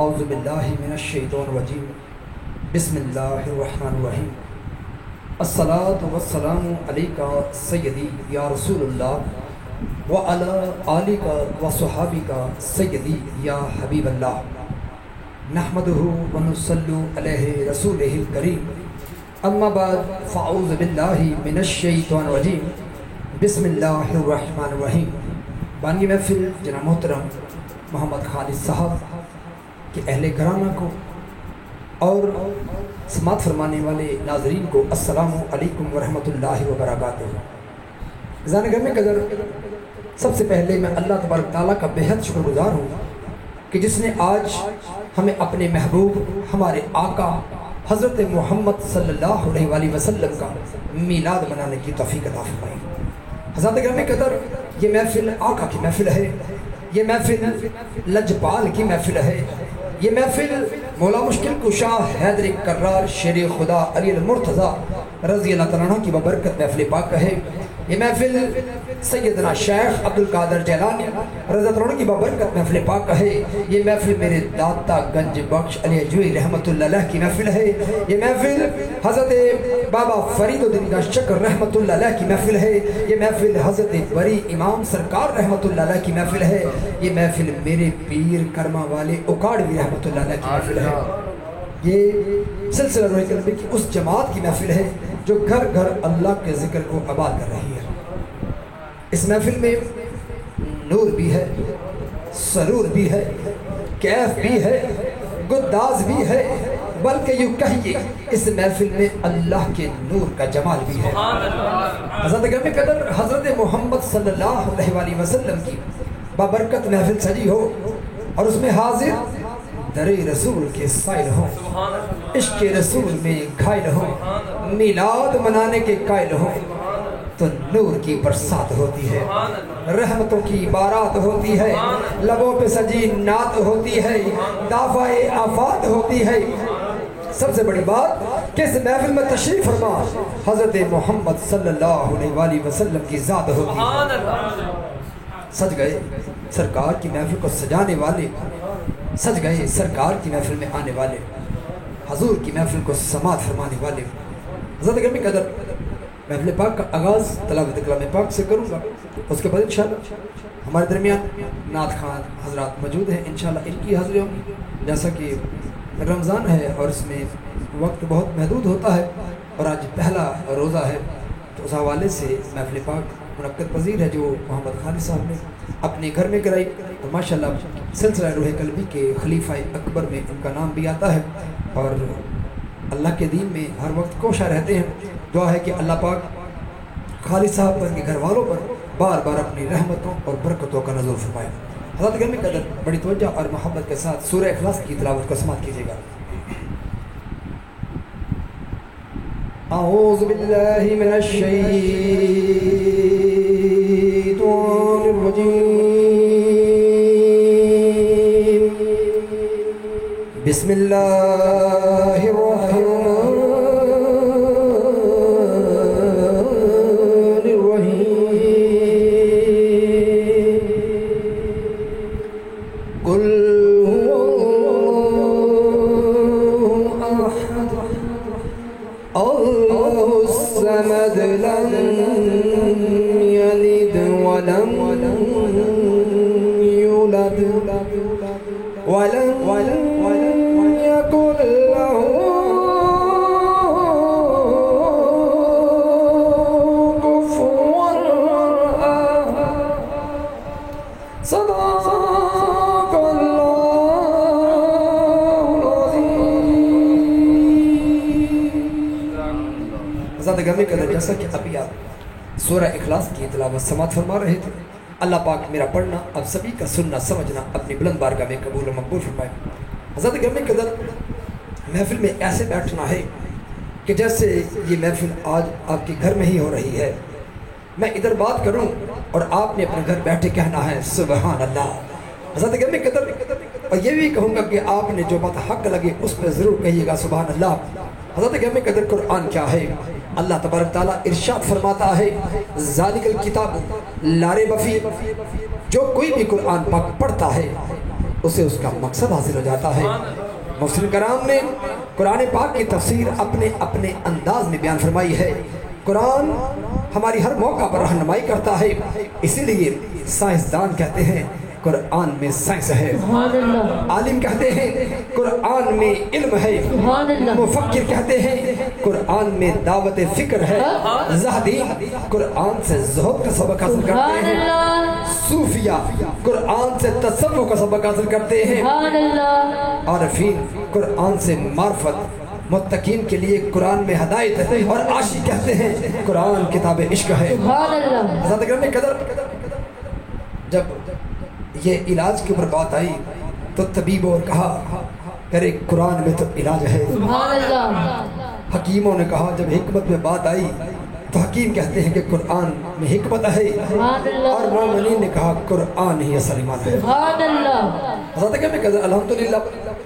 اعوذ باللہ من الشیطان الرجیم بسم اللہ الرحمن الرحیم الصلاۃ والسلام علیک سیدی یا رسول اللہ وعلی آلک وصحابک سیدی یا حبیب اللہ نحمدہ ونصلی علیہ رسولہ الکریم اما بعد فاعوذ باللہ من الشیطان الرجیم بسم اللہ الرحمن الرحیم۔ بانی محفل جناب محترم محمد خالد صاحب کہ اہل گھرانہ کو اور سماعت فرمانے والے ناظرین کو السلام علیکم ورحمۃ اللہ وبرکاتہ۔ ذان گھر میں قدر سب سے پہلے میں اللہ تبارک تعالیٰ کا بہت شکر گزار ہوں کہ جس نے آج ہمیں اپنے محبوب ہمارے آقا حضرت محمد صلی اللہ علیہ وآلہ وسلم کا میلاد منانے کی توفیق عطا فرمائی۔ حضرت گھر میں قدر یہ محفل آقا کی محفل ہے، یہ محفل لجپال کی محفل ہے، یہ محفل مولا مشکل کشا حیدر کرار شیر خدا علی المرتضی رضی اللہ تعالیٰ عنہ کی ببرکت محفل پاک ہے، یہ محفل سیدنا شیخ عبدالقادر جیلانی رضی اللہ عنہ کی ببرکت محفل پاک ہے، یہ محفل میرے داتا گنج بخش علی جوئی رحمت اللہ علیہ کی محفل ہے، یہ محفل حضرت بابا فرید الدین کا شکر رحمت اللہ علیہ کی محفل ہے، یہ محفل حضرت بری امام سرکار رحمت اللہ علیہ کی محفل ہے، یہ محفل میرے پیر کرما والے اکاڑوی رحمت اللہ علیہ کی محفل ہے، یہ سلسلہ روح قلبی کی اس جماعت کی محفل ہے جو گھر گھر اللہ کے ذکر کو آباد کر رہی ہے۔ اس محفل میں نور بھی ہے، سرور بھی ہے، کیف بھی ہے، گداز بھی ہے، بلکہ یوں کہیے اس محفل میں اللہ کے نور کا جمال بھی ہے۔ حضرت گرامی قدر حضرت محمد صلی اللہ علیہ وآلہ وسلم کی بابرکت محفل سجی ہو اور اس میں حاضر در رسول کے سائل ہوں، عشق رسول میں گھائل ہوں، میلاد منانے کے قائل ہوں تو نور کی برسات ہوتی ہے، رحمتوں کی بارات ہوتی ہے، لبوں پہ سجی نعت ہوتی ہے، دافع آفات ہوتی ہے۔ سب سے بڑی بات کہ اس محفل میں تشریف فرما حضرت محمد صلی اللہ علیہ وآلہ وسلم کی ذات ہوتی ہے۔ سج گئے سرکار کی محفل کو سجانے والے، سج گئے سرکار کی محفل میں آنے والے، حضور کی محفل کو سماعت فرمانے والے۔ حضرت گرامی قدر محفل پاک کا آغاز تلاوت کلام پاک سے کروں گا، اس کے بعد انشاءاللہ ہمارے درمیان نعت خان حضرات موجود ہیں، انشاءاللہ ان کی حاضری ہوگی۔ جیسا کہ رمضان ہے اور اس میں وقت بہت محدود ہوتا ہے اور آج پہلا روزہ ہے تو اس حوالے سے محفل پاک منعقد پذیر ہے جو محمد خالد صاحب نے اپنے گھر میں کرائی، تو ماشاءاللہ سلسلہ روح قلبی کے خلیفہ اکبر میں ان کا نام بھی آتا ہے اور اللہ کے دین میں ہر وقت کوشاں رہتے ہیں۔ دعا ہے کہ اللہ پاک خالد صاحب پر ان کے گھر والوں پر بار بار اپنی رحمتوں اور برکتوں کا نزول فرمائے۔ حضرت گرامی قدر بڑی توجہ اور محبت کے ساتھ سورہ اخلاص کی تلاوت کو سماعت کیجیے گا۔ اعوذ باللہ من الشیطان الرجیم، بسم اللہ الرحمن الصمد لم يلد ولم يولد ولم يكن له كفوا أحد۔ صدق الله العظيم۔ حضرت گرامی قدر جیسا کہ ابھی آپ سورہ اخلاص کی تلاوت سماعت فرما رہے تھے، اللہ پاک میرا پڑھنا اب سبھی کا سننا سمجھنا اپنی بلند بارگاہ میں قبول و مقبول فرمائے۔ حضرت گرامی قدر محفل میں ایسے بیٹھنا ہے کہ جیسے یہ محفل آج آپ کے گھر میں ہی ہو رہی ہے، میں ادھر بات کروں اور آپ نے اپنے گھر بیٹھے کہنا ہے سبحان اللہ۔ حضرت گرامی قدر اور یہ بھی کہوں گا کہ آپ نے جو بات حق لگے اس پہ ضرور کہیے گا سبحان اللہ۔ حضرت گرامی قدر قرآن کیا ہے؟ اللہ تبارک تعالیٰ ارشاد فرماتا ہے ذالک الکتاب لا ریب فیہ، جو کوئی بھی قرآن پاک پڑھتا ہے اسے اس کا مقصد حاصل ہو جاتا ہے۔ مفسرین کرام نے قرآن پاک کی تفسیر اپنے اپنے انداز میں بیان فرمائی ہے۔ قرآن ہماری ہر موقع پر رہنمائی کرتا ہے، اسی لیے سائنسدان کہتے ہیں قرآن میں سائنس ہے، عالم کہتے ہیں قرآن میں علم ہے، مفکر کہتے ہیں قرآن میں دعوت فکر ہے، زہدی قرآن سے زہد کا سبق حاصل کرتے ہیں، صوفیہ قرآن سے تصوف کا سبق حاصل کرتے ہیں، عارفین قرآن سے معرفت، متقین کے لیے قرآن میں ہدایت ہے، اور عاشق کہتے ہیں قرآن کتاب عشق ہے۔ حضرت اکرم قدر جب یہ علاج کے اوپر بات آئی تو طبیب اور کہا ارے قرآن میں تو علاج ہے۔ حکیموں نے کہا جب حکمت میں بات آئی تو حکیم کہتے ہیں کہ قرآن میں حکمت ہے، اور مومنین نے کہا قرآن ہی اصل ایمان ہے۔ حضرت اکرم قدر الحمدللہ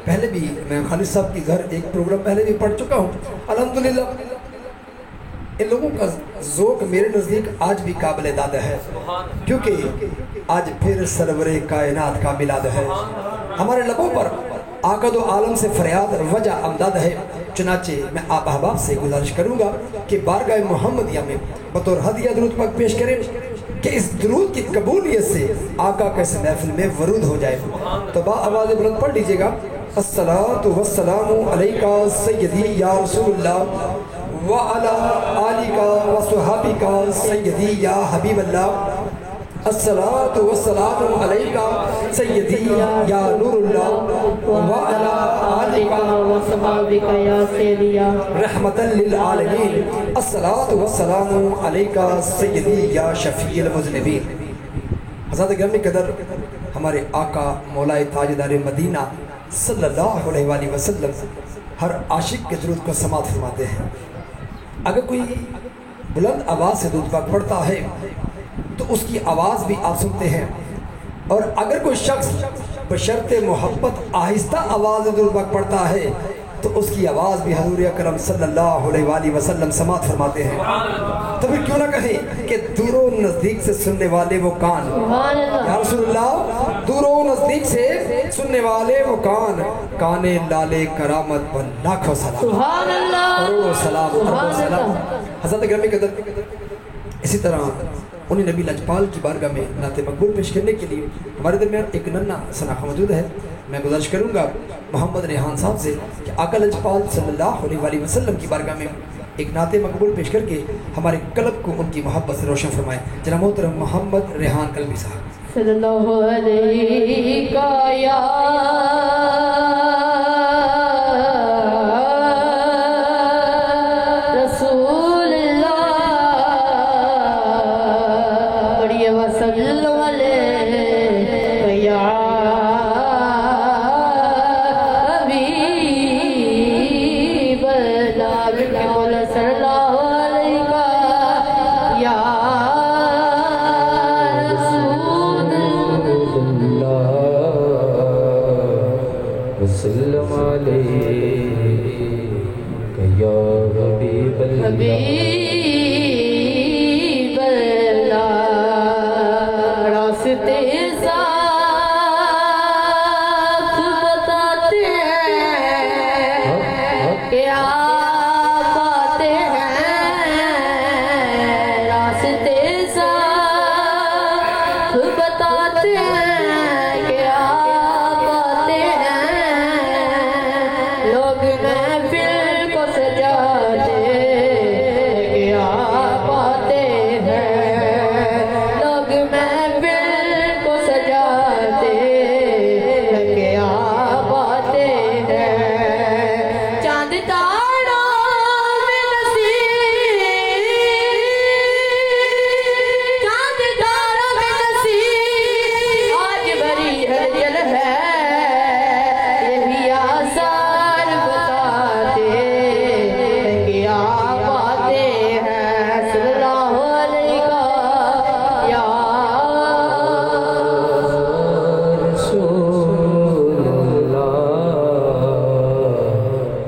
پہلے بھی میں خالد صاحب کی گھر ایک پروگرام پہلے بھی پڑھ چکا ہوں، الحمدللہ ان لوگوں کا ذوق میرے نزدیک آج بھی قابل داد ہے، کیونکہ آج پھر سرور کائنات کا میلاد ہے۔ ہمارے لبوں پر آقا دو عالم سے فریاد وجہ امداد ہے، چنانچہ میں آپ احباب سے گزارش کروں گا کہ بارگاہ محمدیہ میں بطور ہدیہ درود پاک پیش کریں کہ اس درود کی قبولیت سے آقا کا اس محفل میں ورود ہو جائے۔ تو با آواز بلند پڑھ لیجئے گا، الصلاۃ والسلام علیکہ سیدی یا رسول اللہ وعلی آلکہ وصحابکہ سیدی یا حبیب اللہ، الصلاۃ والسلام علیکہ سیدی یا نور اللہ وعلی آلکہ وصحابکہ یا سیدی یا رحمتا للعالمین، الصلاۃ والسلام علیکہ سیدی یا شفیع المذنبین۔ حضرت گرامی قدر ہمارے آقا مولا تاجدار مدینہ صلی اللہ علیہ وآلہ وسلم ہر عاشق کے درود کو سماعت فرماتے ہیں۔ اگر کوئی بلند آواز سے درود پاک پڑھتا ہے تو اس کی آواز بھی آپ سنتے ہیں، اور اگر کوئی شخص بشرط محبت آہستہ آواز سے درود پاک پڑھتا ہے تو اس کی آواز بھی حضور اکرم صلی اللہ علیہ وآلہ وسلم سماعت فرماتے ہیں۔ تو پھر کیوں نہ کہیں کہ دور و نزدیک سے سننے والے وہ کان، یا رسول اللہ دور و نزدیک سے سننے والے وہ کان، کانے لالے کرامت پر لاکھوں سلام، کروڑوں سلام، اربوں سلام۔ حضرت گرامی قدر اسی طرح انہیں نبی لجپال کی بارگاہ میں نعت مقبول پیش کرنے کے لیے ہمارے درمیان ایک ننھا سناخہ موجود ہے۔ میں گزارش کروں گا محمد ریحان صاحب سے کہ آقا لجپال صلی اللہ علیہ وآلہ وسلم کی بارگاہ میں ایک نعت مقبول پیش کر کے ہمارے قلب کو ان کی محبت سے روشن فرمائیں۔ جناب محترم محمد ریحان قلبی صاحب۔ صلی اللہ علیہ یا رسول اللہ، بڑھئے وسلم علیہ یا حبیب اللہ، بلکہ مولا صلی اللہ علیہ یا وسلم علیکہ یا حبیب اللہ، حبیب اللہ، راستے ساتھ بتاتے ہیں کہ آپ آتے ہیں، راستے ساتھ بتاتے ہیں کہ آپ آتے ہیں، لوگ محفل کو سجاتے کہ آپ آتے ہیں، لوگ محفل کو سجاتے کہ آپ آتے ہیں، چاند تاروں میں نصیب، چاند تاروں میں نصیب آج بری ہلچل ہے، یہی آثار بتاتے کہ آپ آتے ہیں، صلی اللہ علیہ یا رسول اللہ،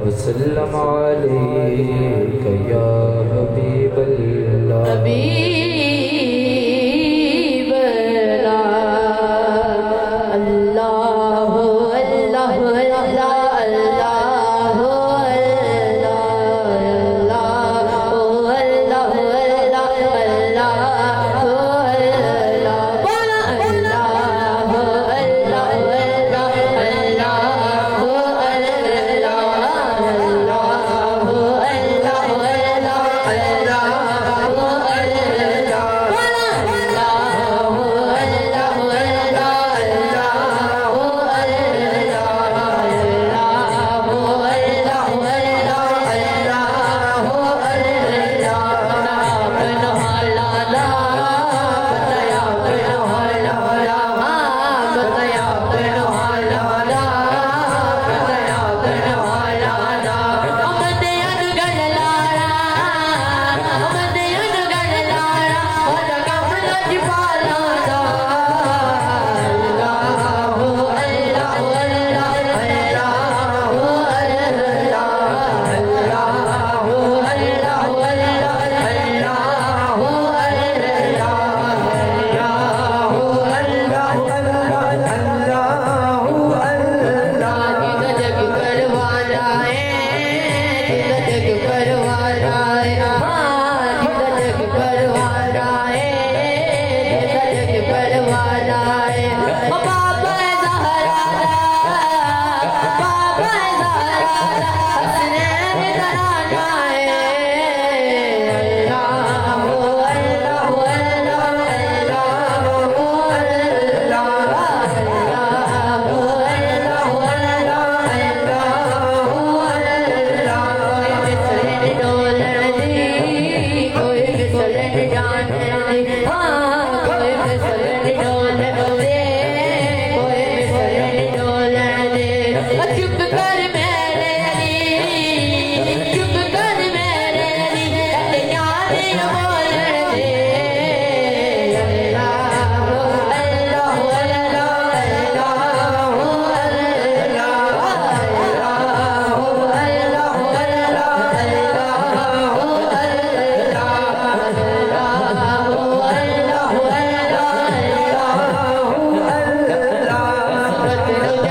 وسلم علیکہ یا حبیب اللہ، حبیب اللہ، اللہ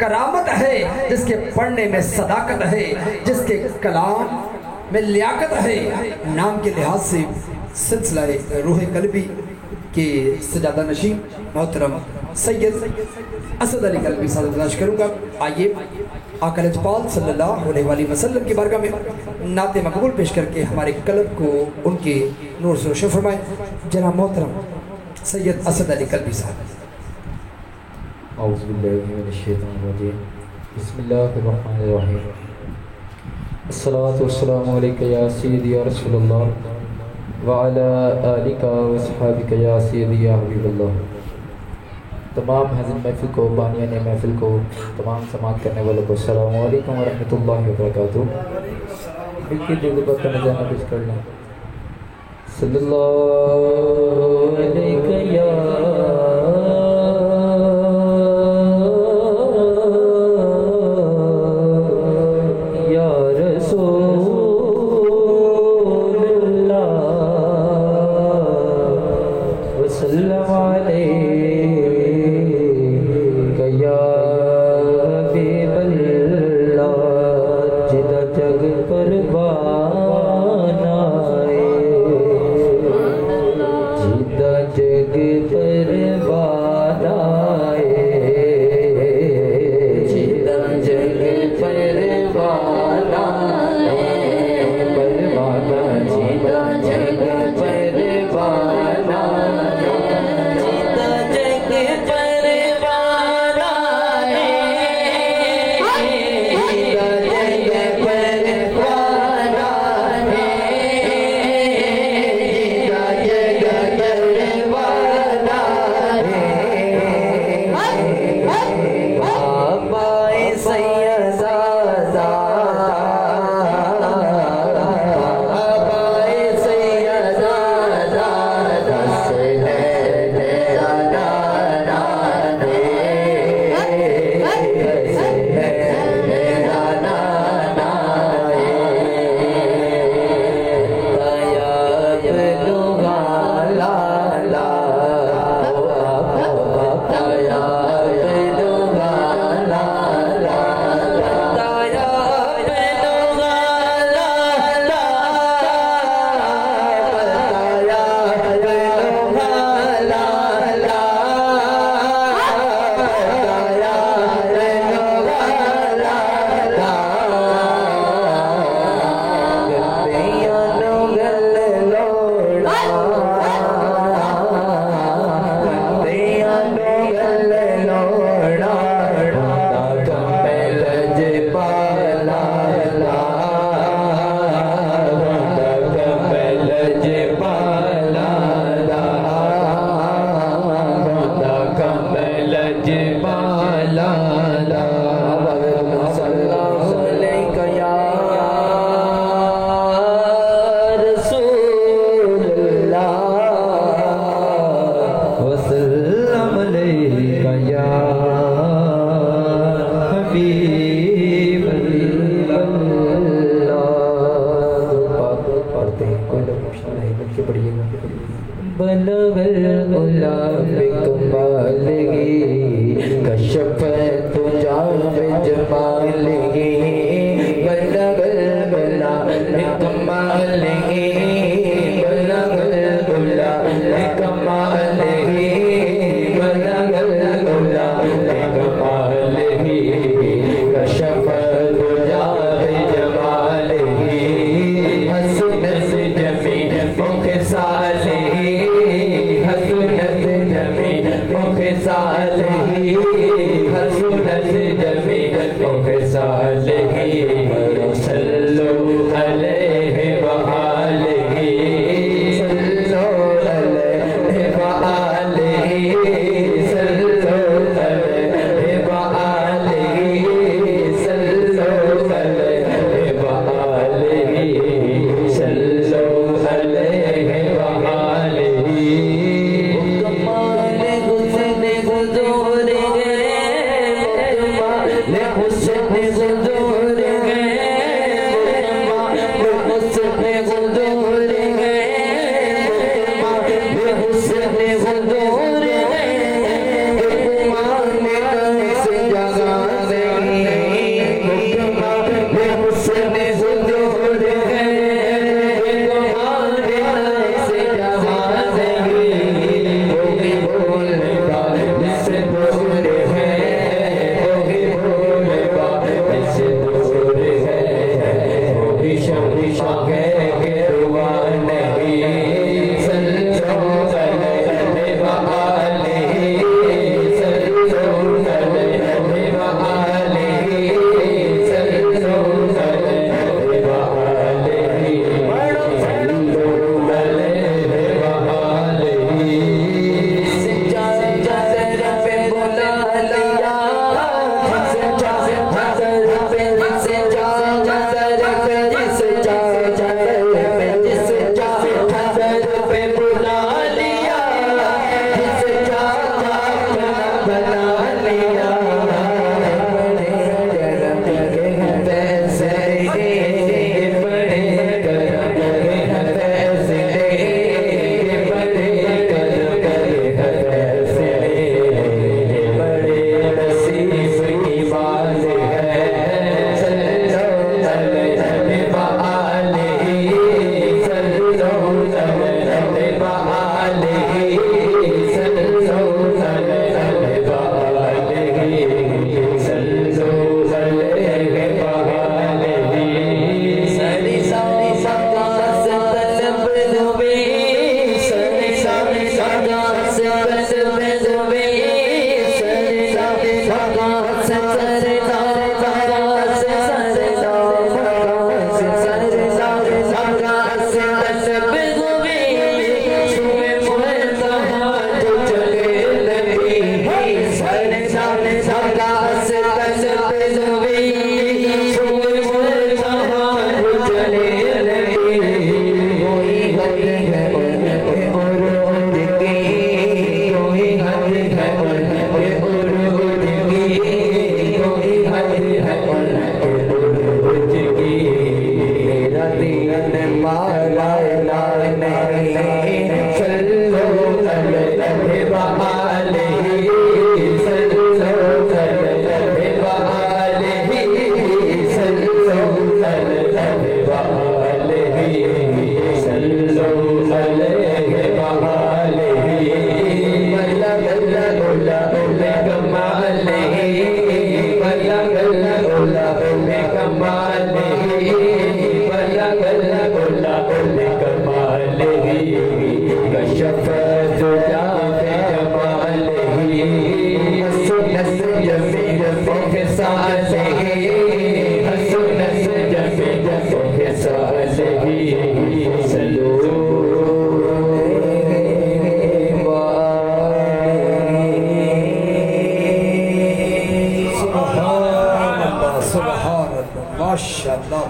کرامت ہے، جس کے پڑھنے میں صداقت ہے، جس کے کلام میں لیاقت ہے، نام کے لحاظ سے سلسلہ روح قلبی کے سجادہ نشین محترم سید اسد علی قلبی صاحب تلاش کروں گا۔ آئیے آقا اجپال صلی اللہ علیہ وآلہ وسلم کی بارگاہ میں نعت مقبول پیش کر کے ہمارے قلب کو ان کے نور سے روشن فرمائیں۔ جناب محترم سید اسد علی قلبی صاحب۔ اعوذ باللہ من الشیطان الرجیم، بسم اللہ الرحمن الرحیم، الصلاة والسلام علیکہ یا سیدی یا رسول اللہ وعلی آلکہ وصحابکہ یا سیدی یا حبیب اللہ۔ تمام حاضر محفل کو، بانیان محفل کو، تمام سماعت کرنے والوں کو السلام علیکم ورحمۃ اللہ وبرکاتہ۔ مل کے دل پر نظرانہ پیش کر لیں۔ صلی اللہ علیہ یا رسول اللہ وسلم علیہ یا حبیب اللہ، جدہ جگ پروان آئے، جدہ جگ پروان آئے، جدہ جگ پروان آئے، پروان جدہ جگ پروان آئے، جدہ جگ پروان آئے، جدہ جگ پروان آئے، جدہ جگ پروان آئے، آبائے سیدزادہ، آبائے سیدزادہ، دس ہے میرا نانا دے، دس ہے میرا نانا دے، تیاب لگا لالا، تیاب لگا لالا، تیاب لگا لالا، تیاب لگا لالا، تیاب لگا لالا، گلیاں نو گل لوڑا، گلیاں نو گل لوڑا، کمبل جپالا لا، کمبل جپالا لا، کمبل جپالا لا، صلی اللہ علیہ یا رسول اللہ وسلم علیہ یا حبیب اللہ۔ پڑھتے ہیں، کوئی لوگ مشکل نہیں، مل کے پڑھیے گا۔ بلغ العلا بکمالہی، کشف تجام جمالہی، بلغ العلا بکمالہی، بلغ العلا بکمالہی، بلغ العلا بکمالہی، کشف تجام جمالہی، حسنت جمیل مخصالہی، حسنت جمیل مخصالہی،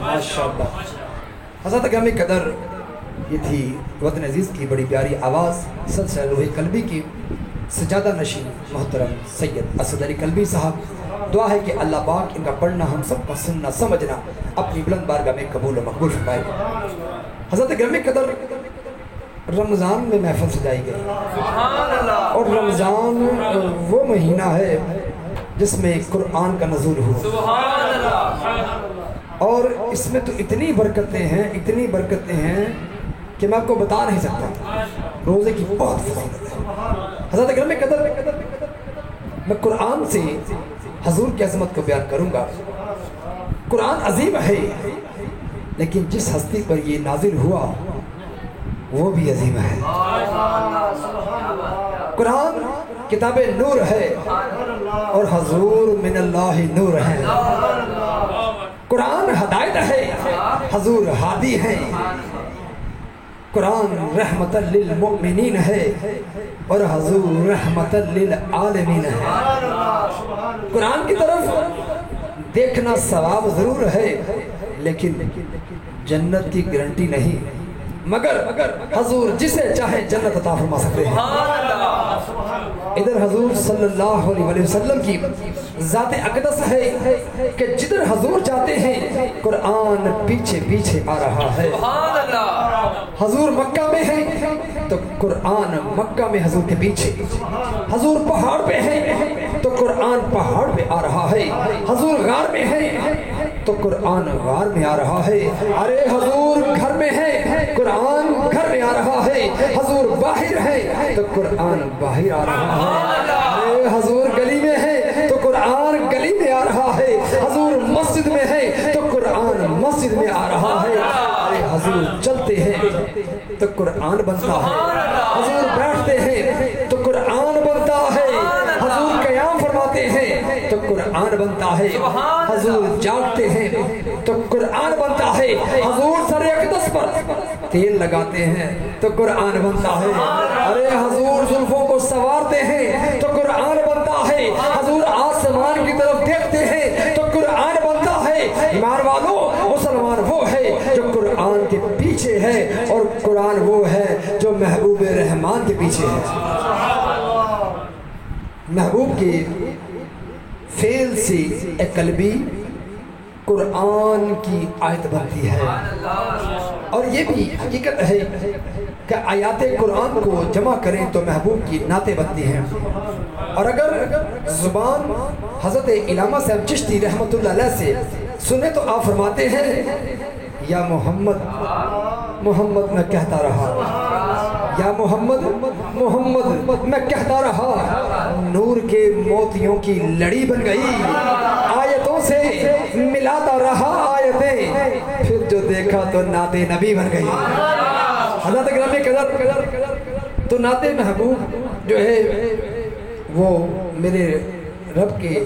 ماشاءاللہ. حضرت گرامی قدر یہ تھی وطن عزیز کی بڑی پیاری آواز سلسلہ روح قلبی کی سجادہ نشین محترم سید اسد علی قلبی صاحب. دعا ہے کہ اللہ پاک ان کا پڑھنا ہم سب کا سننا سمجھنا اپنی بلند بارگاہ میں قبول و مقبول فرمائے. حضرت گرامی قدر رمضان میں محفل سجائی گئی اور رمضان وہ مہینہ ہے جس میں قرآن کا نزول ہوا اور اس میں تو اتنی برکتیں ہیں کہ میں آپ کو بتا نہیں سکتا. روزے کی بہت فضیلت ہے. حضرت گرامی قدر میں قرآن سے حضور کی عظمت کو بیان کروں گا. قرآن عظیم ہے لیکن جس ہستی پر یہ نازل ہوا وہ بھی عظیم ہے. قرآن کتاب نور ہے اور حضور من اللہ نور ہے. قرآن ہدایت ہے، حضور ہادی ہے. قرآن رحمت للمؤمنین ہے اور حضور رحمت للعالمین ہے. قرآن کی طرف دیکھنا ثواب ضرور ہے لیکن جنت کی گارنٹی نہیں، مگر حضور جسے چاہے جنت عطا فرما سکتے ہیں. ادھر حضور صلی اللہ علیہ وسلم کی ذات اقدس ہے کہ جدھر حضور جاتے ہیں قرآن پیچھے پیچھے آ رہا ہے. حضور مکہ میں ہیں تو قرآن مکہ میں حضور کے پیچھے. حضور پہاڑ پہ ہیں تو قرآن پہاڑ پہ آ رہا ہے. حضور غار میں ہیں تو قرآن غار میں آ رہا ہے. ارے حضور گھر میں ہے قرآن گھر میں آ رہا ہے. حضور باہر ہے تو قرآن باہر آ رہا ہے. ارے حضور گلی میں ہے تو قرآن گلی میں آ رہا ہے. حضور مسجد میں ہے تو قرآن مسجد میں آ رہا ہے. ارے حضور چلتے ہیں تو قرآن بنتا ہے. حضور بیٹھتے ہیں تو قرآن بنتا ہے. حضور قیام فرماتے ہیں تو قرآن بنتا ہے. حضور جاگتے ہیں تو قرآن بنتا ہے. حضور سر اقدس پر تیل لگاتے ہیں تو قرآن بنتا ہے. ارے حضور زلفوں کو سنوارتے ہیں تو قرآن بنتا ہے. حضور آسمان کی طرف دیکھتے ہیں تو قرآن بنتا ہے. ایمان والو مسلمان وہ ہے جو قرآن کے پیچھے ہے اور قرآن وہ ہے جو محبوب رحمان کے پیچھے ہے. محبوب کے فعل سے ایک قلبی قرآن کی آیت بنتی ہے اور یہ بھی حقیقت ہے کہ آیات قرآن کو جمع کریں تو محبوب کی نعتیں بنتی ہیں. اور اگر زبان حضرت علامہ صاحب چشتی رحمت اللہ علیہ سے سنے تو آپ فرماتے ہیں یا محمد محمد میں کہتا رہا، یا محمد محمد میں کہتا رہا، نور کے موتیوں کی لڑی بن گئی، آیتوں سے ملاتا رہا آیتیں، پھر جو دیکھا تو نعت نبی بن گئی. حضرت گرامی قدر تو نعت محبوب جو ہے وہ میرے رب کے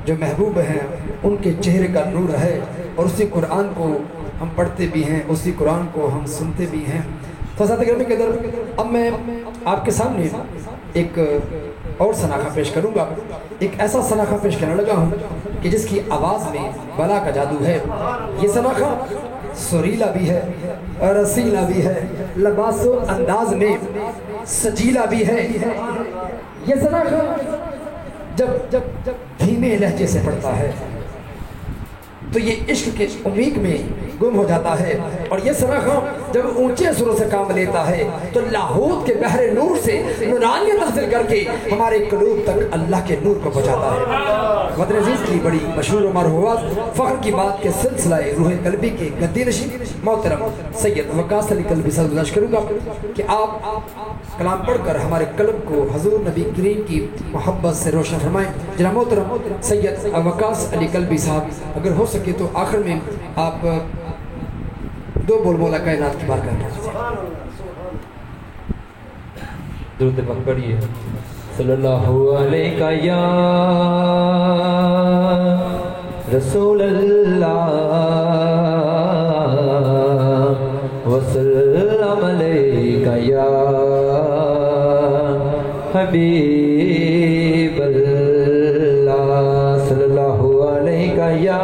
جو محبوب ہیں ان کے چہرے کا نور ہے اور اسی قرآن کو ہم پڑھتے بھی ہیں، اسی قرآن کو ہم سنتے بھی ہیں. تو حضرت گرامی قدر اب میں آپ کے سامنے ایک اور سناخہ پیش کروں گا. ایک ایسا سناخہ پیش کرنے لگا ہوں کہ جس کی آواز میں بلا کا جادو ہے. یہ سناخہ سریلا بھی ہے، رسیلا بھی ہے، لباس و انداز میں سجیلا بھی ہے. یہ سناخہ جب دھیمے لہجے سے پڑھتا ہے تو یہ عشق کے عمیق میں گم ہو جاتا ہے، اور یہ سناخہ جب اونچے سروں سے کام لیتا ہے تو لاہوت کے بحر نور سے نورانیت حاصل کر کے ہمارے قلوب تک اللہ کے نور کو پہنچاتا ہے. وطن عزیز کی بڑی مشہور و مرحومات فخر کی بات کے سلسلہ روح قلبی کے گدی نشین محترم سید وقاص علی قلبی سے گزارش کروں گا کہ آپ کلام پڑھ کر ہمارے قلب کو حضور نبی کریم کی محبت سے روشن فرمائیں. جناب محترم سید وقاص علی قلبی صاحب اگر ہو سکے تو آخر میں آپ دو بول مولا کائنات کی بات کرنا. درود پاک پڑھیے. صلی اللہ علیہ یا رسول اللہ وسلم علیہ یا حبیب اللہ. صلی اللہ علیہ یا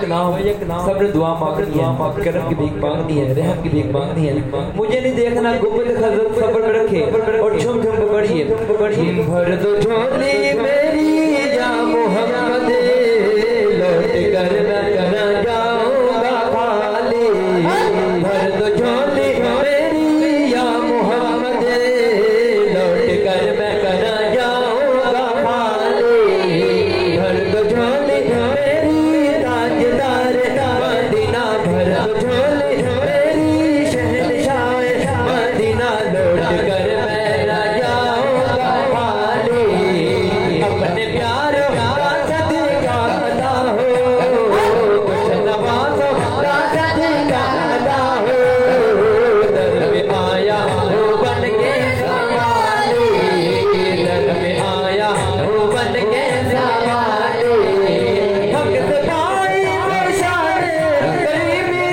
سب نے دعا مانگنی ہے، کرم کی بھیک مانگنی ہے، رحم کی بھیک مانگنی ہے. مجھے نہیں دیکھنا گنبد حضرت صبر میں رکھے اور جھم جھم کے بڑھیے. بھر دو جھولی میری یا محمد، لوٹ کر میں کرا جاؤں گا خالی. بھر دو جھولی میری یا محمد، لوٹ کر میں کرا جاؤں گا خالی. بھر دو جھولی میری تاجدار مدینہ، بھر دو جھولی میری شہنشاہ مدینہ، لوٹ کر میں نہ جاؤں گا خالی. اپنے پیاروں کا صدقہ ادا ہو، کچھ نوازوں کا صدقہ ادا ہو. در میں آیا ہوں بن کے سوالی، در میں آیا ہوں بن کے سوالی. حق سے پائی شان کریمی،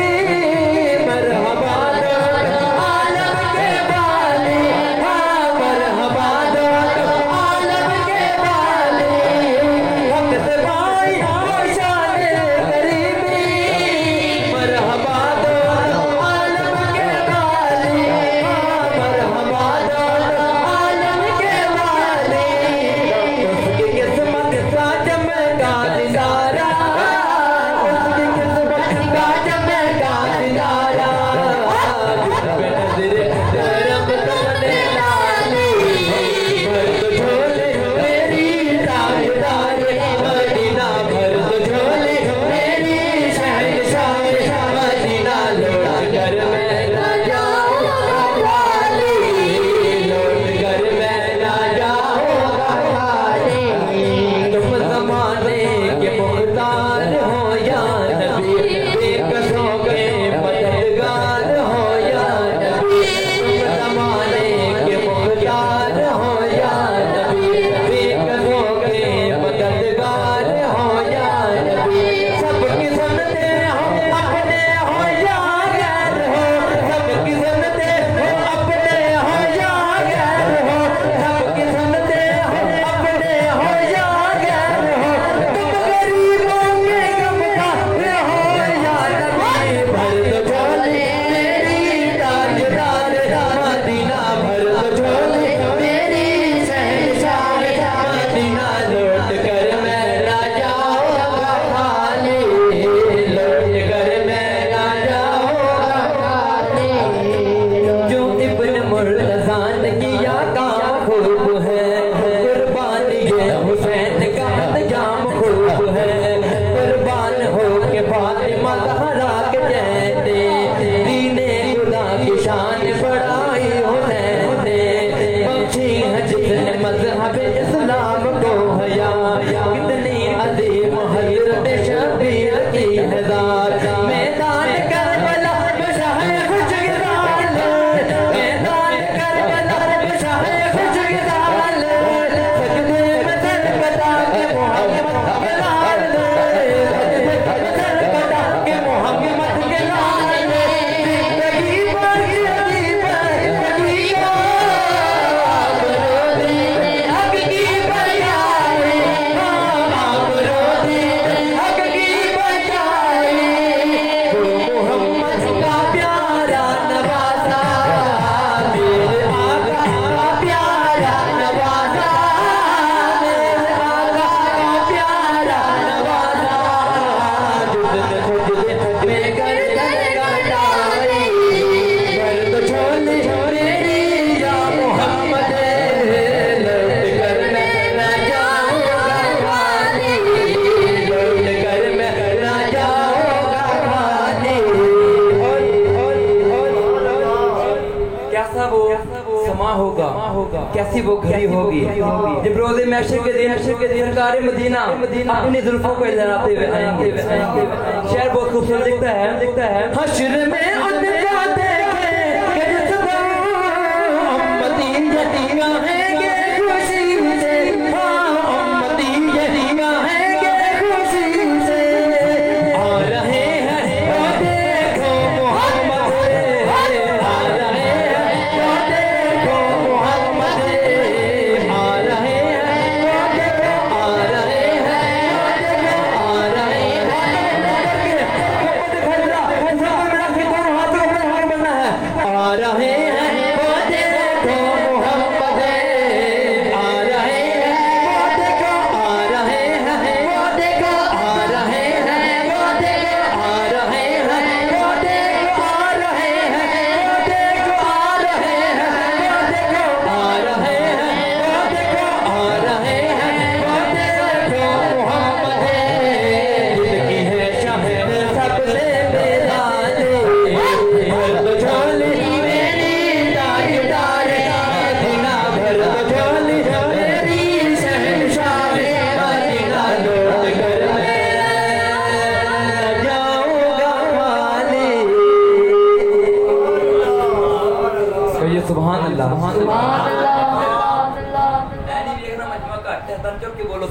مرحبا دو عالم کے والی، مرحبا دو عالم کے والی. حق سے پائی شان کریمی، مرحبا دو عالم کے والی، مرحبا دو عالم کے والی. اس کی قسمت کا چمکا دلارا، اس کی قسمت کا چمکا دلارا، جس پہ نظر کرم تم نے ڈالی. بھر دو جھولی میری تاجدار مدینہ، بھر دو جھولی میری شہنشاہ مدینہ، لوٹ کر میں نہ جاؤں گا خالی. لوٹ کر میں نہ جاؤں گا خالی. تم زمانے کے مختار ہو یا نبی، بے کسوں کے مددگار ہو یا نبی. تم زمانے کے مختار ہو یا نبی، بے کسوں کے مددگار ہو یا نبی. سب کی سنتیں ہم اپنے ہو یا غیر ہو، سب کی سنتیں ہم اپنے ہو یا غیر ہو، سب کی سنتیں ہم اپنے ہو یا غیر ہو. تم غریبوں کے غمخوار ہو یا نبی. بھر دو جھولی میری تاجدار مدینہ، بھر دو جھولی میری شہنشاہ مدینہ، لوٹ کر میں نہ جاؤں گا خالی. لوٹ کر میں نہ جاؤں گا خالی. جو ابن مرتضیٰ نے کیا کام خوب ہے، قربان یہ حسین کا انجام خوب ہے. قربان ہو کے فاطمہ زہرا کے چہتے، دین خدا کی شان بڑھائی حسین نے. بخشی ہے جس نے مذہب اسلام کو حیا، کتنی عظیم حضرت شبیر کی ہے ذات. میدان کربلا میں شاہ خوشگوار، میدان کربلا میں شاہ خوشگوار، سجدے میں سر کٹا کے محمد کے لال، سجدے میں سر کٹا کے محمد کے لال. زندگی پر زندگی پر زندگی کا برودی، حق کی بجائے برودی، حق کی بجائے. محمد کا پیارا نوازا، میرے آقا کا پیارا نوازا، میرے آقا کا پیارا نوازا. جس نے سجدے میں گردن کٹائی، بھر دو جھولی میری یا محمد، لوٹ کر میں نہ جاؤں گا خالی. لوٹ کر میں نہ جاؤں گا خالی. کیسا وہ سما ہوگا، کیسی وہ گھڑی ہوگی جب روز محشر کے دن سرکار مدینہ اپنی زلفوں کو لہراتے ہوئے آئیں گے. شہر بہت خوبصورت دکھتا ہے. حشر میں ان کا دیکھیں کہ جس کو امتی یہی کہیں گے خوشی سے، امتی یہی کہیں گے خوشی سے. آ رہے ہیں وہ دیکھو محمد، آ رہے ہیں وہ دیکھو محمد، آ رہے ہیں وہ دیکھو، آ رہے ہیں وہ دیکھو، آ رہے ہیں.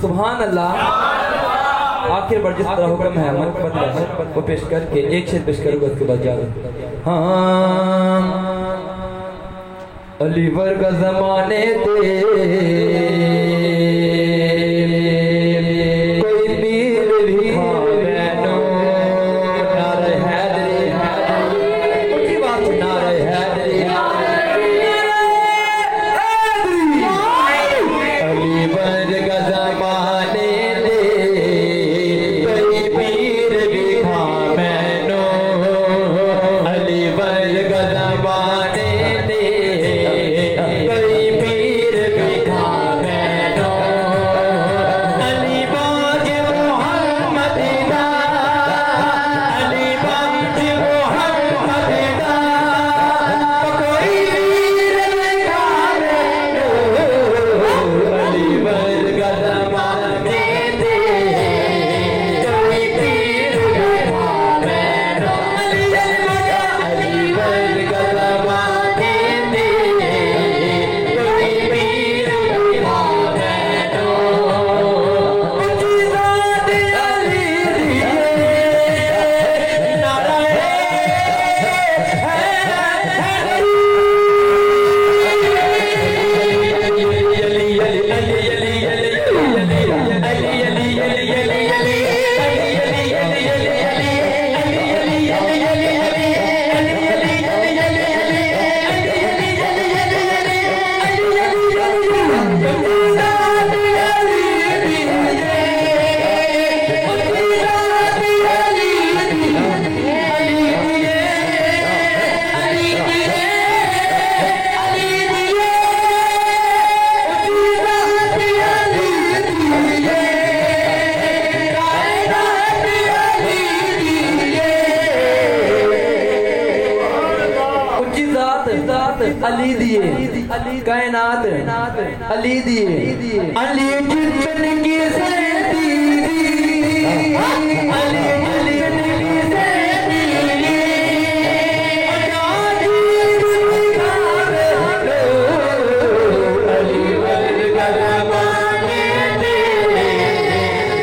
سبحان اللہ. آخر بار جس طرح حکم ہے من بدلا وہ پیش کر کے ایک شعر پیش کروں گا اس کے بعد جا رہا. ہاں علی ورگا زمانے تے کوئی پیر بھی مینو نعرہ حیدری اچھی بات نعرہ حیدری علی ورگا زمانے علی دیے کائنات علی دیے علی جتن کی زیدی علی جتن کی زیدی علی ورگا زمانے دے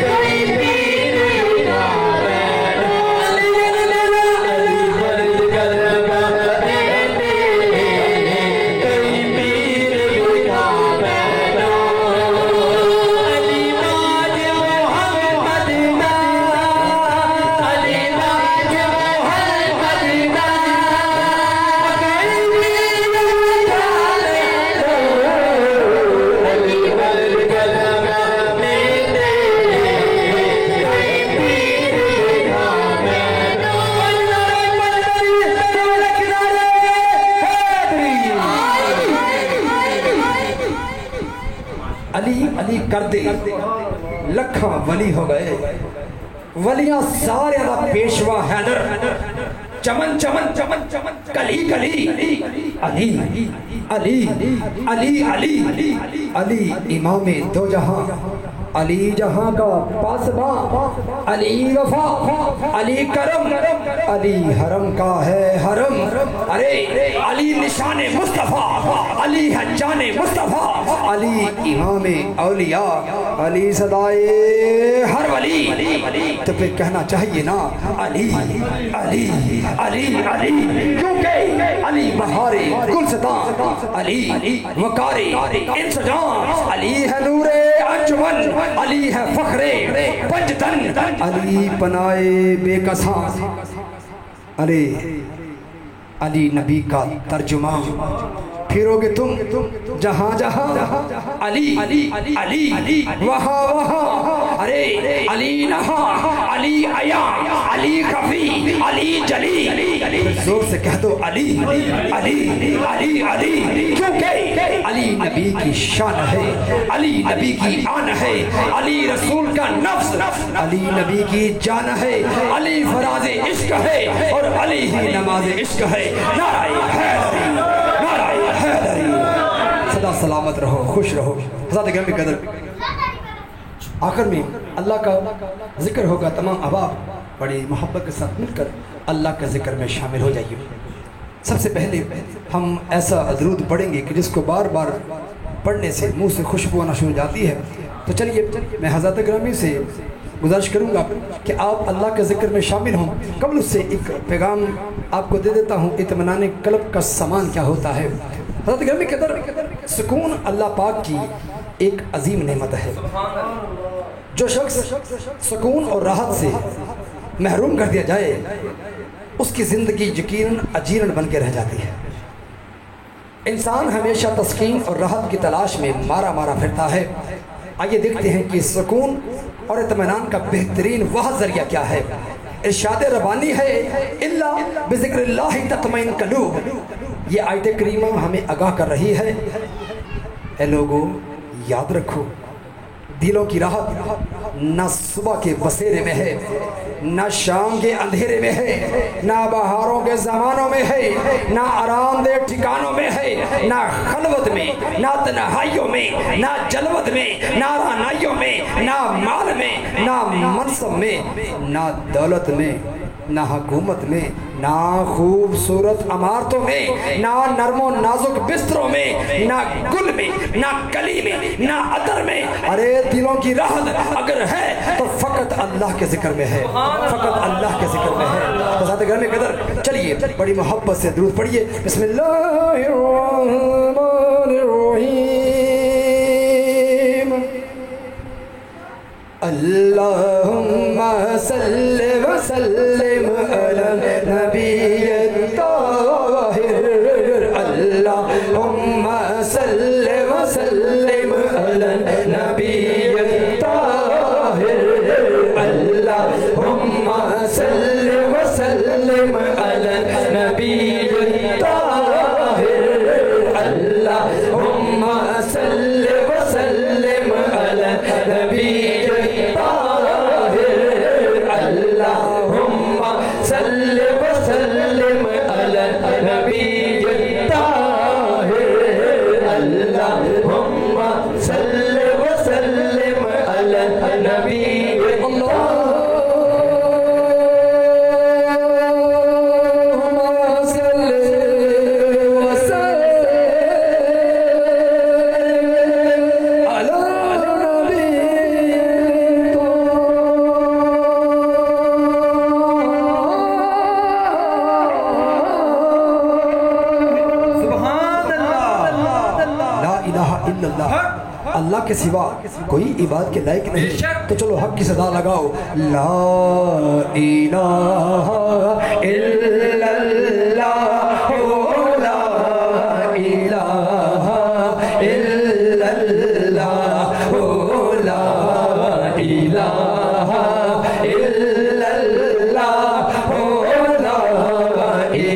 کوئی پیر بھی علی ورگا زمانے علی کر دے لکھاں ولی ہو گئے ولیاں سارے دا پیشوا حیدر چمن چمن چمن چمن کلی کلی علی علی علی علی علی امام دو جہاں علی جہاں کا پاسباں علی وفا علی کرم علی حرم کا ہے حرم ارے علی نشان مصطفیٰ علی ہے جان مصطفیٰ علی امام اولیاء علی صدائے ہر ولی تو پھر کہنا چاہیے نا علی علی علی علی کیونکہ علی بہار گلستان علی وقار انسجام علی ہے نور انجمن علی ہے فخر پنجتن علی پنائے بے کساں ارے علی نبی کا ترجمان پھرو گے تم جہاں جہاں علی علی وہاں وہاں ارے علی نہاں علی عیاں علی خفی علی جلی زور سے کہہ دو علی علی علی علی کیونکہ علی نبی کی شان ہے علی نبی کی آن ہے علی رسول کا نفس علی نبی کی جان ہے علی فراز عشق ہے اور علی ہی نماز عشق ہے نعرہ حیدری نعرہ حیدری صدا سلامت رہو خوش رہو حضرت گرامی قدر آخر میں اللہ کا ذکر ہوگا تمام احباب بڑی محبت کے ساتھ مل کر اللہ کے ذکر میں شامل ہو جائیے سب سے پہلے ہم ایسا درود پڑھیں گے کہ جس کو بار بار پڑھنے سے منہ سے خوشبو آنا شروع ہو جاتی ہے تو چلیے میں حضرت گرامی سے گزارش کروں گا کہ آپ اللہ کے ذکر میں شامل ہوں. قبل اس سے ایک پیغام آپ کو دے دیتا ہوں اطمینان قلب کا سامان کیا ہوتا ہے. حضرت گرامی کے در سکون اللہ پاک کی ایک عظیم نعمت ہے. جو شخص سکون اور راحت سے محروم کر دیا جائے اس کی زندگی یقیناً اجیرن بن کے رہ جاتی ہے. انسان ہمیشہ تسکین اور راحت کی تلاش میں مارا مارا پھرتا ہے. آئیے دیکھتے ہیں کہ سکون اور اطمینان کا بہترین وہ ذریعہ کیا ہے. ارشاد ربانی ہے الا بذکر اللہ تطمئن قلوب. یہ آیت کریمہ ہمیں آگاہ کر رہی ہے اے لوگو یاد رکھو دلوں کی راحت نہ صبح کے بسیرے میں ہے، نہ شام کے اندھیرے میں ہے، نہ بہاروں کے زمانوں میں ہے، نہ آرام دہ ٹھکانوں میں ہے، نہ خلوت میں، نہ تنہائیوں میں، نہ جلوت میں، نہ رانائیوں میں، نہ مال میں، نہ منصب میں، نہ دولت میں، نہ حکومت میں، نہ خوبصورت عمارتوں میں، نہ نرم و نازک بستروں میں، نہ گل میں، نہ کلی میں، نہ عطر میں. ارے دلوں کی راحت اگر ہے تو فقط اللہ کے ذکر میں ہے، فقط اللہ کے ذکر میں ہے. تو ذات گھر میں قدر چلیے بڑی محبت سے درود پڑھیے. بسم اللہ الرحمن الرحیم. اللہم صلی وسلم علی النبی الطاہر. اللہم صلی وسلم علی النبی الطاہر. اللہم صلی وسلم علی النبی الطاہر. اللہم صلی وسلم علی النبی اللہ کے سوا کوئی عبادت کے لائق نہیں. تو چلو حق کی صدا لگاؤ. لا الہ الا اللہ لا الہ الا اللہ لا الہ الا اللہ لا الہ الا اللہ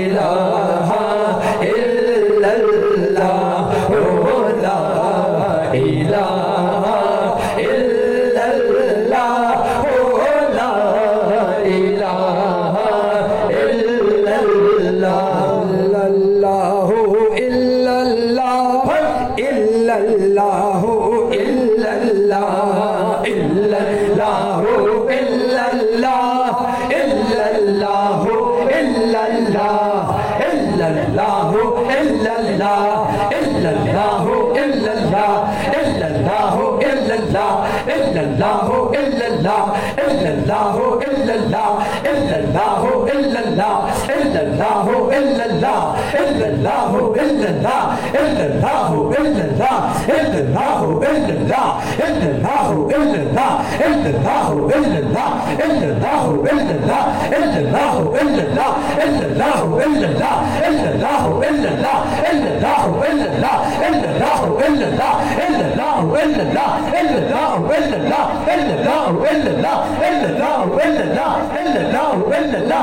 لا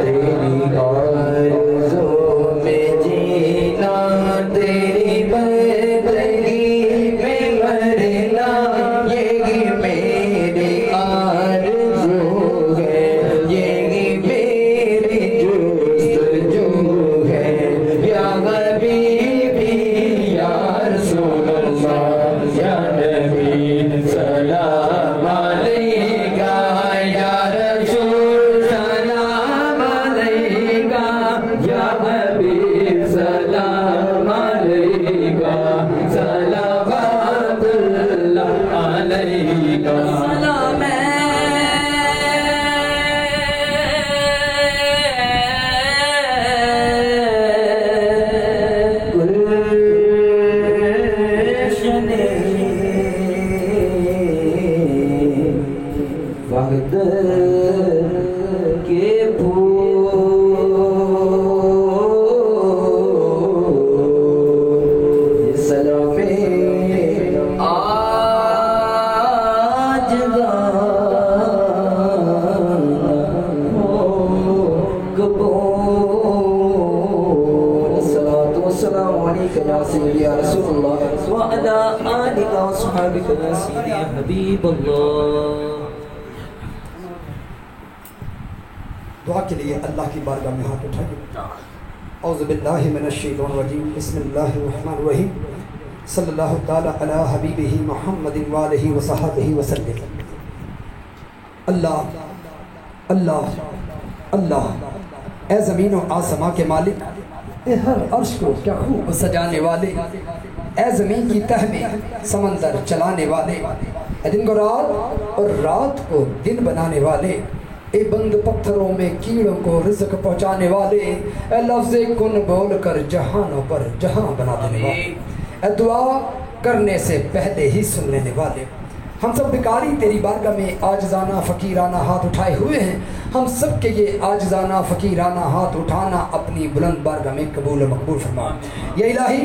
تیری آرزو میں جینا تیری بندگی میں مرنا یہی میری آرزو ہے یہی میری جستجو ہے یا حبیبی یا رسول اللہ یا نبی سلام علیکہ یا رسول سلام علیکہ یا حبیب سلام علیکہ صلوات اللہ علیکہ سلام گلشن وحدت کے پھول سلام آج الصلاة والسلام عليك يا سيدي يا رسول الله وعلى آلك وصحبك يا سيدي يا حبيب الله دعا کے لیے اللہ کی بارگاہ میں ہاتھ اٹھائیے۔ اعوذ باللہ من الشیطان الرجیم، بسم اللہ الرحمن الرحیم، صلی اللہ تعالی علی حبیبہ محمد وآلہ وصحبہ وسلم۔ اللہ اللہ اللہ، اے زمین و آسمان کے مالک، اے ہر عرش کو کیا خوب سجانے والے، اے زمین کی تہ میں سمندر چلانے والے، اے دن کو رات اور رات کو دن بنانے والے، اے بند پتھروں میں کیڑوں کو رزق پہنچانے والے، اے لفظ کن بول کر جہانوں پر جہاں بنا دینے والے، اے دعا کرنے سے پہلے ہی سن لینے والے۔ ہم سب بیکاری تیری بارگاہ میں عاجزانہ فقیرانہ ہاتھ اٹھائے ہوئے ہیں، ہم سب کے یہ عاجزانہ فقیرانہ ہاتھ اٹھانا اپنی بلند بارگاہ میں قبول و مقبول فرما۔ یا الہی،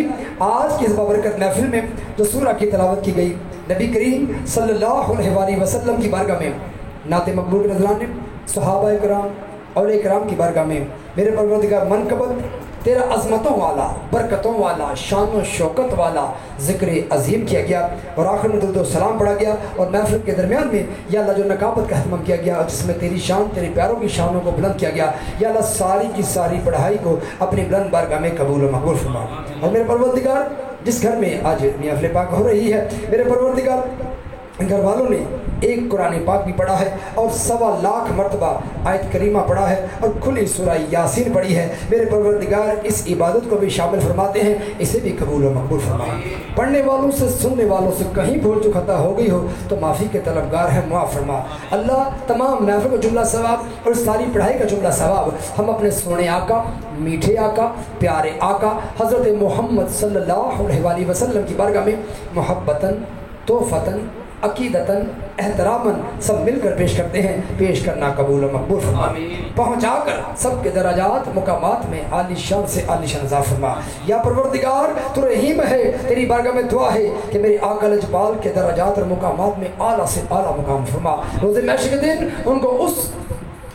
آج کی اس بابرکت محفل میں جو سورہ کی تلاوت کی گئی، نبی کریم صلی اللہ علیہ وسلم کی بارگاہ میں نعت مقبول نذرانے، صحابہ کرام اولیاء کرام کی بارگاہ میں میرے پروردگار منقبت تیرا عظمتوں والا، برکتوں والا، شان و شوکت والا ذکر عظیم کیا گیا، اور آخر میں درود و سلام پڑھا گیا، اور محفل کے درمیان میں یا اللہ جو نقابت کا اہتمام کیا گیا، اور جس میں تیری شان، تیرے پیاروں کی شانوں کو بلند کیا گیا، یا اللہ ساری کی ساری پڑھائی کو اپنی بلند بارگاہ میں قبول و مقبول فرما۔ اور میرے پروردگار، جس گھر میں آج محفل پاک ہو رہی ہے، میرے پروردگار گھر والوں نے ایک قرآن پاک بھی پڑھا ہے اور 1.25 لاکھ مرتبہ آیت کریمہ پڑھا ہے اور کھلی سورہ یاسین پڑھی ہے، میرے پروردگار اس عبادت کو بھی شامل فرماتے ہیں، اسے بھی قبول و مقبول فرما۔ پڑھنے والوں سے، سننے والوں سے کہیں بھول چوک خطا ہو گئی ہو تو معافی کے طلبگار ہے، معاف فرما۔ اللہ، تمام محفل کا جملہ ثواب اور ساری پڑھائی کا جملہ ثواب ہم اپنے سونے آقا، میٹھے آقا، پیارے آقا حضرت محمد صلی اللہ علیہ وسلم کی بارگاہ میں محبتاً، توفتاً، عقیدتاً، احتراماً سب مل کر پیش کرتے ہیں، پیش کرنا قبول و مقبول فرما۔ پہنچا کر سب کے درجات مقامات میں عالی شان سے عالی شان اضافہ فرما۔ یا پروردگار، تو رحیم ہے، تیری بارگاہ میں دعا ہے کہ میرے آقا لجپال کے درجات اور مقامات میں اعلیٰ سے اعلیٰ مقام فرما۔ روز محشر کے دن ان کو اس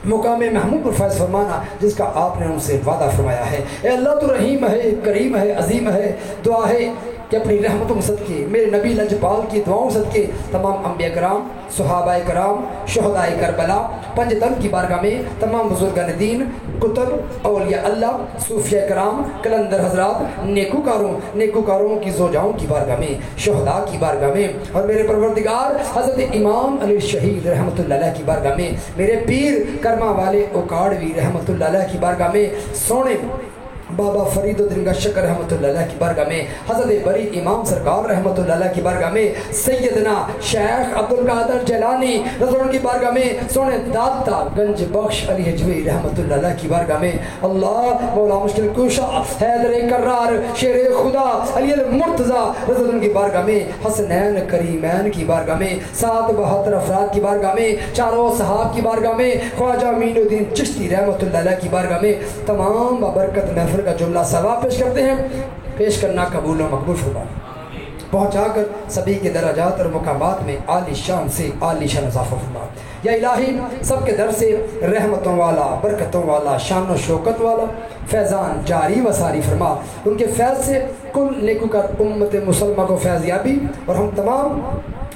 مقام محمود الفیض فرمانا جس کا آپ نے ان سے وعدہ فرمایا ہے۔ اے اللہ، تو رحیم ہے، کریم ہے، عظیم ہے، دعا ہے کہ اپنی رحمتوں صدقے، میرے نبی لجپال کی دعاؤں صدقے تمام انبیاء کرام، صحابہ کرام، شہداء کربلا، پنج تن کی بارگاہ میں تمام بزرگان دین، کتب، اولیاء اللہ، صوفیاء کرام، کلندر حضرات، نیکوکاروں کی زوجاؤں کی بارگاہ میں، شہداء کی بارگاہ میں، اور میرے پروردگار حضرت امام علی شہید رحمۃ اللہ علیہ کی بارگاہ میں، میرے پیر کرما والے اوکاڑوی رحمۃ اللہ علیہ کی بارگاہ میں، سونے بابا فرید الدین شکر رحمۃ اللہ علیہ کی بارگاہ میں، حضرت بری امام سرکار رحمۃ اللہ علیہ کی بارگاہ میں، سیدنا شیخ عبد القادر جیلانی رضوان کی بارگاہ میں، سونے داتا گنج بخش علی حجوی رحمۃ اللہ علیہ کی بارگاہ میں، اللہ مولا مشکل کشا حیدر کرار شیر خدا علی المرتضیٰ رضوان کی بارگاہ میں، حسنین کریمین کی بارگاہ میں، 7 بہتر افراد کی بارگاہ میں، چاروں صحاب کی بارگاہ میں، خواجہ امین الدین چشتی رحمۃ اللہ علیہ کی بارگاہ میں، تمام بابرکت محفل کا جملہ ثواب پیش کرتے ہیں، پیش کرنا قبول و مقبول فرما۔ پہنچا کر سبھی کے درجات اور مقامات میں عالی شان سے عالی شان اضافہ فرما۔ یا الہی سب کے در سے رحمتوں والا، برکتوں والا، شان و شوکت والا فیضان جاری و ساری فرما۔ ان کے فیض سے کل نیکوکار امت مسلمہ کو فیض یابی، اور ہم تمام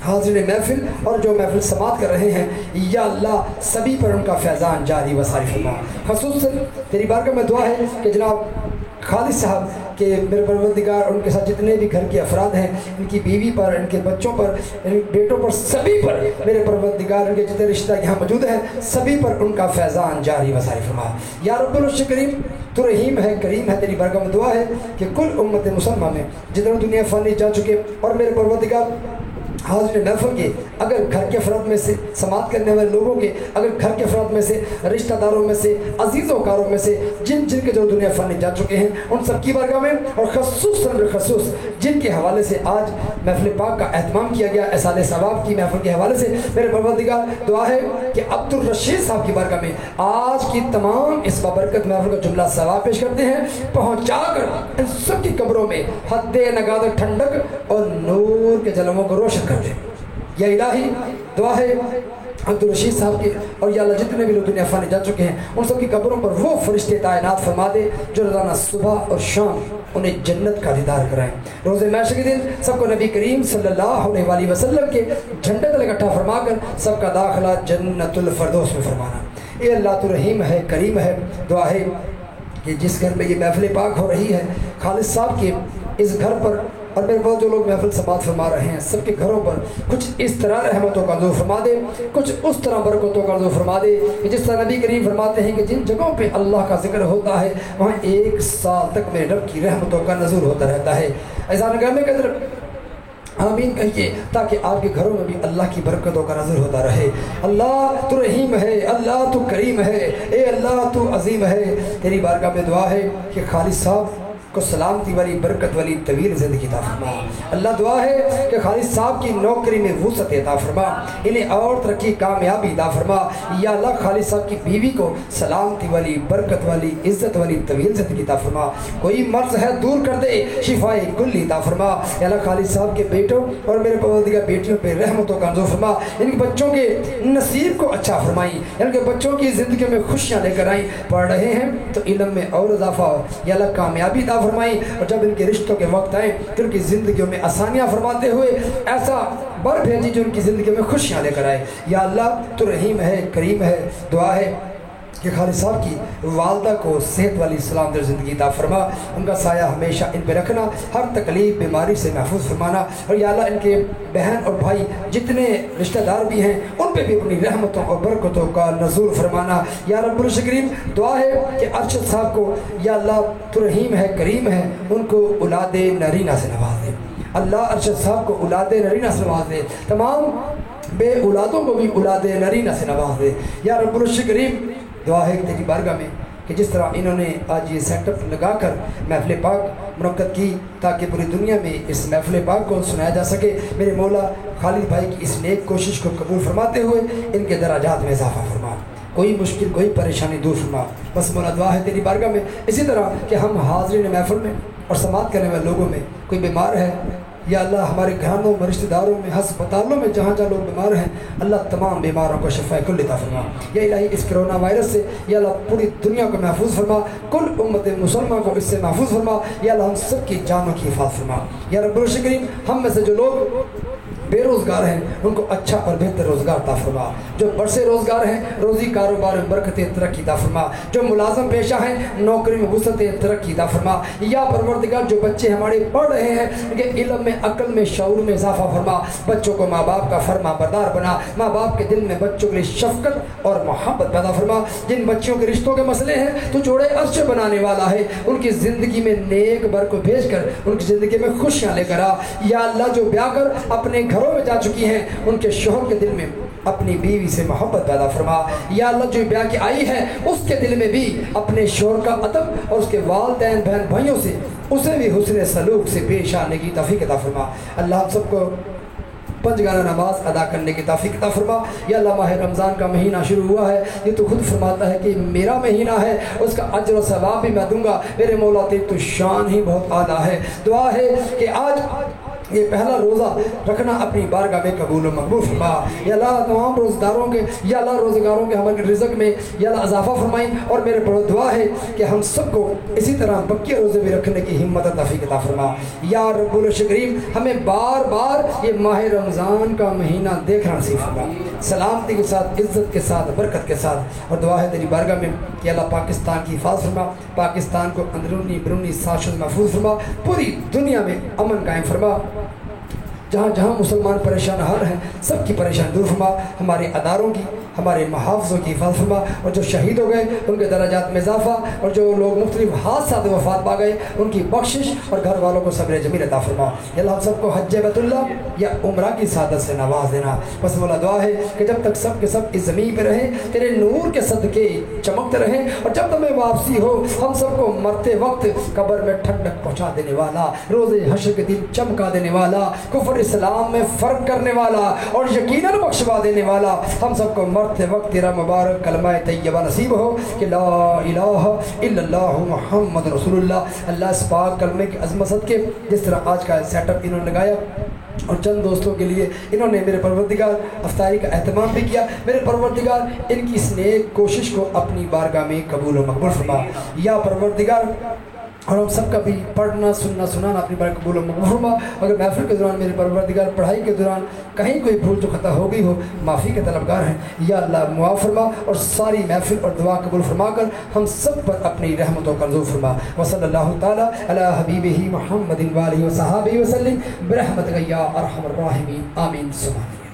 حاضرین محفل اور جو محفل سماعت کر رہے ہیں یا اللہ سبھی پر ان کا فیضان جاری و ساری فرما۔ خصوصاً تیری بارگاہ میں دعا ہے کہ جناب خالد صاحب کہ میرے پروردگار اور ان کے ساتھ جتنے بھی گھر کے افراد ہیں، ان کی بیوی پر، ان کے بچوں پر، ان بیٹوں پر، سبھی پر میرے پروردگار، ان کے جتنے رشتہ یہاں موجود ہیں سبھی پر ان کا فیضان جاری و ساری فرما۔ یا رب العرش کریم تو رحیم ہے، کریم ہے، تیری بارگاہ میں دعا ہے کہ کل امت مسلمہ میں جتنے دنیا فانی جا چکے اور میرے پروردگار حاضر محفل کے اگر گھر کے افراد میں سے، سماعت کرنے والے لوگوں کے اگر گھر کے افراد میں سے، رشتہ داروں میں سے، عزیز و کاروں میں سے جن کے جو دنیا فانی جا چکے ہیں ان سب کی بارگاہ میں، اور خصوصاً بالخصوص جن کے حوالے سے آج محفل پاک کا اہتمام کیا گیا احسان ثواب کی محفل کے حوالے سے، میرے پروردگار دعا ہے کہ عبد الرشید صاحب کی بارگاہ میں آج کی تمام اس بابرکت محفل کا جملہ ثواب پیش کرتے ہیں، پہنچا کر ان سب کی قبروں میں حد نگاد ٹھنڈک اور نور کے جلووں کو روشن کر دے۔ یا الہی دعا ہے عبد الرشید صاحب کے اور یا اللہ جتنے بھی لوگ دنیا فانی جا چکے ہیں ان سب کی قبروں پر وہ فرشتے تعینات فرما دے جو روزانہ صبح اور شام انہیں جنت کا دیدار کرائیں۔ روز محشر کے دن سب کو نبی کریم صلی اللہ علیہ وآلہ وسلم کے جھنڈے تلے اکٹھا فرما کر سب کا داخلہ جنت الفردوس میں فرمانا۔ اے اللہ تو رحیم ہے، کریم ہے، دعا ہے کہ جس گھر میں یہ محفل پاک ہو رہی ہے خالد صاحب کے اس گھر پر اور میرے بہت جو لوگ محفل سماعت فرما رہے ہیں سب کے گھروں پر کچھ اس طرح رحمتوں کا نزول فرما دے، کچھ اس طرح برکتوں کا نزول فرما دے کہ جس طرح نبی کریم فرماتے ہیں کہ جن جگہوں پہ اللہ کا ذکر ہوتا ہے وہاں 1 سال تک میرے رب کی رحمتوں کا نزول ہوتا رہتا ہے۔ ایسا نگاہ کے اندر آمین کہیے تاکہ آپ کے گھروں میں بھی اللہ کی برکتوں کا نظر ہوتا رہے۔ اللہ تو رحیم ہے، اللہ تو کریم ہے، اے اللہ تو عظیم ہے۔ تیری بارگاہ میں دعا ہے کہ خالد صاحب کو سلامتی والی، برکت والی طویل زندگی عطا فرما۔ اللہ دعا ہے کہ خالد صاحب کی نوکری میں وسعت عطا فرما، انہیں اور ترقی کامیابی عطا فرما۔ یا اللہ خالد صاحب کی بیوی کو سلامتی والی، برکت والی، عزت والی طویل زندگی عطا فرما۔ کوئی مرض ہے دور کر دے، شفائے کلی عطا فرما۔ یا اللہ خالد صاحب کے بیٹوں اور میرے پروردگار بیٹیوں پہ رحمتوں کا نزول فرما، ان کے بچوں کے نصیب کو اچھا فرمائی، ان کے بچوں کی زندگی میں خوشیاں لے کر آئیں۔ پڑھ رہے ہیں تو علم میں اور اضافہ ہو، یا اللہ کامیابی عطا فرمائی، اور جب ان کے رشتوں کے وقت آئیں تو ان کی زندگیوں میں آسانیاں فرماتے ہوئے ایسا بر بھیجی جو ان کی زندگی میں خوشیاں لے کر آئے۔ یا اللہ تو رحیم ہے، کریم ہے، دعا ہے کہ خالد صاحب کی والدہ کو صحت والی سلامت زندگی عطا فرما، ان کا سایہ ہمیشہ ان پہ رکھنا، ہر تکلیف بیماری سے محفوظ فرمانا، اور یا اللہ ان کے بہن اور بھائی جتنے رشتہ دار بھی ہیں ان پہ بھی اپنی رحمتوں اور برکتوں کا نزول فرمانا۔ یا رب العرش کریم دعا ہے کہ ارشد صاحب کو یا اللہ تو رحیم ہے، کریم ہے، ان کو اولاد نرینہ سے نواز دے۔ اللہ ارشد صاحب کو اولاد نرینہ سے نواز دے، تمام بے اولادوں کو بھی اولاد نرینہ سے نواز دے۔ یا رب العرش کریم دعا ہے تیری بارگاہ میں کہ جس طرح انہوں نے آج یہ سیٹ اپ لگا کر محفل پاک منعقد کی تاکہ پوری دنیا میں اس محفل پاک کو سنایا جا سکے، میرے مولا خالد بھائی کی اس نیک کوشش کو قبول فرماتے ہوئے ان کے درجات میں اضافہ فرما، کوئی مشکل کوئی پریشانی دور فرما۔ بس مولا دعا ہے تیری بارگاہ میں اسی طرح کہ ہم حاضرین محفل میں اور سماعت کرنے والے لوگوں میں کوئی بیمار ہے یا اللہ ہمارے گھرانوں میں، رشتہ داروں میں، ہسپتالوں میں جہاں جہاں لوگ بیمار ہیں اللہ تمام بیماروں کو شفا کل عطا فرما۔ یا الہی اس کرونا وائرس سے یا اللہ پوری دنیا کو محفوظ فرما، کل امت مسلمہ کو اس سے محفوظ فرما، یا اللہ ہم سب کی جانوں کی حفاظت فرما۔ یا رب العرش کریم ہم میں سے جو لوگ بے روزگار ہیں ان کو اچھا اور بہتر روزگار عطا فرما، جو برسے روزگار ہیں روزی کاروبار میں برکت ترقی عطا فرما، جو ملازم پیشہ ہیں نوکری میں وسعت ترقی عطا فرما۔ یا پروردگار جو بچے ہمارے پڑھ رہے ہیں ان کے علم میں، عقل میں، شعور میں اضافہ فرما، بچوں کو ماں باپ کا فرما بردار بنا، ماں باپ کے دل میں بچوں کے لیے شفقت اور محبت پیدا فرما۔ جن بچوں کے رشتوں کے مسئلے ہیں تو جوڑے عرش بنانے والا ہے، ان کی زندگی میں نیک برکت بھیج کر ان کی زندگی میں خوشیاں لے کر آ۔ یا اللہ جو بیاہ کر اپنے گھروں میں جا چکی ہیں ان کے شوہر کے دل میں اپنی بیوی سے محبت پیدا فرما۔ یا اللہ جو بیاہ کی آئی ہے اس کے دل میں بھی اپنے شوہر کا ادب اور اس کے والدین بہن بھائیوں سے اسے بھی حسن سلوک سے پیش آنے کی توفیق عطا فرما۔ اللہ ہم سب کو 5 گانا نماز ادا کرنے کی توفیق عطا فرما۔ یا اللہ ماہ رمضان کا مہینہ شروع ہوا ہے، یہ تو خود فرماتا ہے کہ میرا مہینہ ہے، اس کا اجر و ثواب بھی میں دوں گا، میرے مولا تیری تو شان ہی بہت اعلیٰ ہے۔ دعا ہے کہ آج یہ پہلا روزہ رکھنا اپنی بارگاہ میں قبول و مقبول فرما. یا اللہ تمام روزداروں کے یا اللہ روزگاروں کے ہمارے رزق میں یا اللہ اضافہ فرمائیں. اور میرے پر دعا ہے کہ ہم سب کو اسی طرح بقیہ روزے بھی رکھنے کی ہمت و توفیق عطا فرما. یا رب العالمین ہمیں بار بار یہ ماہ رمضان کا مہینہ دیکھنا نصیب فرما, سلامتی کے ساتھ, عزت کے ساتھ, برکت کے ساتھ. اور دعا ہے تیری بارگاہ میں کہ اللہ پاکستان کی حفاظت فرما, پاکستان کو اندرونی بیرونی سازش محفوظ فرما, پوری دنیا میں امن قائم فرما. جہاں جہاں مسلمان پریشان حال ہیں سب کی پریشانی دور فرما. ہمارے اداروں کی, ہمارے محافظوں کی حفاظت فرما. اور جو شہید ہو گئے ان کے درجات میں اضافہ, اور جو لوگ مختلف حادثات میں وفات پا گئے ان کی بخشش اور گھر والوں کو صبر جمیل عطا فرما. یا اللہ ہم سب کو حج بیت اللہ یا عمرہ کی سعادت سے نواز دینا. بس مولا دعا ہے کہ جب تک سب کے سب اس زمین پہ رہیں تیرے نور کے صدقے چمکتے رہیں, اور جب تمہیں واپسی ہو ہم سب کو مرتے وقت قبر میں ٹھنڈک پہنچا دینے والا, روز حشر کے دن چمکا دینے والا, کفر اسلام میں فرق کرنے والا اور یقیناً بخشوا دینے والا ہم سب کو مرتے وقت تیرا مبارک کلمہ طیبہ نصیب ہو کہ لا الہ الا اللہ محمد رسول اللہ. اللہ اس پاک کلمے کی عظمت صدقے جس طرح آج کا سیٹ اپ انہوں نے لگایا اور چند دوستوں کے لیے انہوں نے میرے پروردگار افطاری کا اہتمام بھی کیا, میرے پروردگار ان کی اس نیک کوشش کو اپنی بارگاہ میں قبول و مقبول فرما. یا پروردگار اور ہم سب کا بھی پڑھنا سننا سنانا اپنی بار قبول و مقبول فرما. اگر محفل کے دوران میرے پروردگار پڑھائی کے دوران کہیں کوئی بھول جو خطا ہو گئی ہو معافی کے طلبگار ہیں. یا اللہ معاف فرما اور ساری محفل اور دعا قبول فرما کر ہم سب پر اپنی رحمتوں کا نزول فرما. وصلی اللہ تعالی علی حبیبہ محمد وآلہ وصحبہ وسلم برحمتک یا ارحم الراحمین, آمین. سبحان اللہ.